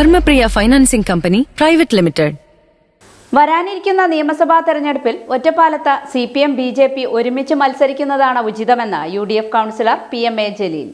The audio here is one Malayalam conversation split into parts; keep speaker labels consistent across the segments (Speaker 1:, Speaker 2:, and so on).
Speaker 1: Dharmapriya financing company private limited.
Speaker 2: വരാനിരിക്കുന്ന നിയമസഭാ തെരഞ്ഞെടുപ്പിൽ ഒറ്റപ്പാലത്ത് CPM BJP ഒരുമിച്ച് മത്സരിക്കുന്നതാണ് ഉചിതമെന്ന് UDF കൗൺസിലർ PMA ജലീൽ.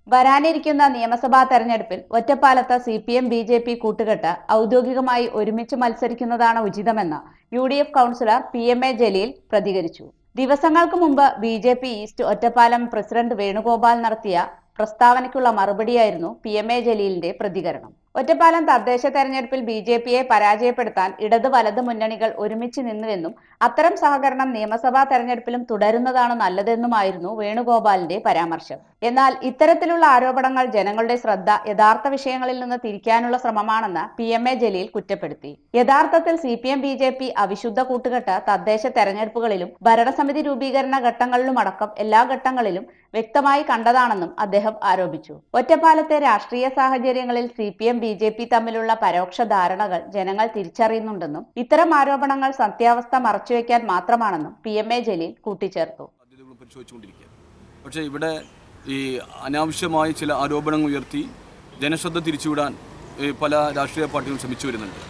Speaker 2: വരാനിരിക്കുന്ന നിയമസഭാ തെരഞ്ഞെടുപ്പിൽ ഒറ്റപ്പാലത്ത് CPM BJP കൂട്ടുകെട്ട് ഔദ്യോഗികമായി ഒരുമിച്ച് മത്സരിക്കുന്നതാണ് ഉചിതമെന്ന് UDF കൗൺസിലർ PMA ജലീൽ പ്രതികരിച്ചു. ദിവസങ്ങൾക്ക് മുമ്പ് BJP east Ottapalam president Venugopal നടത്തിയ പ്രസ്താവനയ്ക്കുള്ള മറുപടിയായിരുന്നു PMA ജലീലിന്റെ പ്രതികരണം. ഒറ്റപ്പാലം തദ്ദേശ തെരഞ്ഞെടുപ്പിൽ BJPയെ പരാജയപ്പെടുത്താൻ ഇടത് വലത് മുന്നണികൾ ഒരുമിച്ച് നിന്നുവെന്നും അത്തരം സഹകരണം നിയമസഭാ തെരഞ്ഞെടുപ്പിലും തുടരുന്നതാണ് നല്ലതെന്നുമായിരുന്നു വേണുഗോപാലിന്റെ പരാമർശം. എന്നാൽ ഇത്തരത്തിലുള്ള ആരോപണങ്ങൾ ജനങ്ങളുടെ ശ്രദ്ധ യഥാർത്ഥ വിഷയങ്ങളിൽ നിന്ന് തിരിക്കാനുള്ള ശ്രമമാണെന്ന് PMA ജലീൽ കുറ്റപ്പെടുത്തി. യഥാർത്ഥത്തിൽ CPM BJP അവിശുദ്ധ കൂട്ടുകെട്ട് തദ്ദേശ തെരഞ്ഞെടുപ്പുകളിലും ഭരണസമിതി രൂപീകരണ ഘട്ടങ്ങളിലുമടക്കം എല്ലാ ഘട്ടങ്ങളിലും വ്യക്തമായി കണ്ടതാണെന്നും അദ്ദേഹം ആരോപിച്ചു. ഒറ്റപ്പാലത്തെ രാഷ്ട്രീയ സാഹചര്യങ്ങളിൽ CPM BJP തമ്മിലുള്ള പരോക്ഷ ധാരണകൾ ജനങ്ങൾ തിരിച്ചറിയുന്നുണ്ടെന്നും ഇത്തരം ആരോപണങ്ങൾ സത്യാവസ്ഥ മറച്ചുവെക്കാൻ മാത്രമാണെന്നും PMA ജലീൽ കൂട്ടിച്ചേർത്തു.
Speaker 3: പക്ഷേ ഇവിടെ ഈ അനാവശ്യമായി ചില ആരോപണങ്ങൾ ഉയർത്തി ജനശ്രദ്ധ തിരിച്ചുവിടാൻ പല രാഷ്ട്രീയ പാർട്ടികളും ശ്രമിച്ചു വരുന്നുണ്ട്.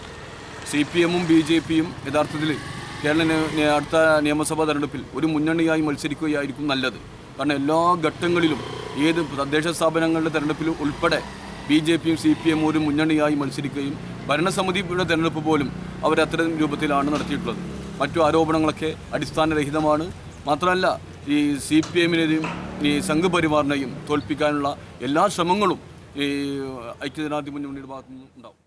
Speaker 3: CPM-ഉം BJP-യും യഥാർത്ഥത്തിൽ അടുത്ത നിയമസഭാ തെരഞ്ഞെടുപ്പിൽ ഒരു മുന്നണിയായി മത്സരിക്കുകയായിരിക്കും നല്ലത്. കാരണം എല്ലാ ഘട്ടങ്ങളിലും ഏത് തദ്ദേശ സ്ഥാപനങ്ങളുടെ തെരഞ്ഞെടുപ്പിലും ഉൾപ്പെടെ BJP-യും CPM-ഉം ഒരു മുന്നണിയായി മത്സരിക്കുകയും ഭരണസമിതിയുടെ തെരഞ്ഞെടുപ്പ് പോലും അവരത്തരം രൂപത്തിലാണ് നടത്തിയിട്ടുള്ളത്. മറ്റു ആരോപണങ്ങളൊക്കെ അടിസ്ഥാനരഹിതമാണ്. മാത്രമല്ല ഈ CPM-നെയും ഈ സംഘപരിവാറിനെയും തോൽപ്പിക്കാനുള്ള എല്ലാ ശ്രമങ്ങളും ഈ ഐക്യജനാധിപത്യ മുന്നണിയുടെ ഭാഗത്തു നിന്നും ഉണ്ടാവും.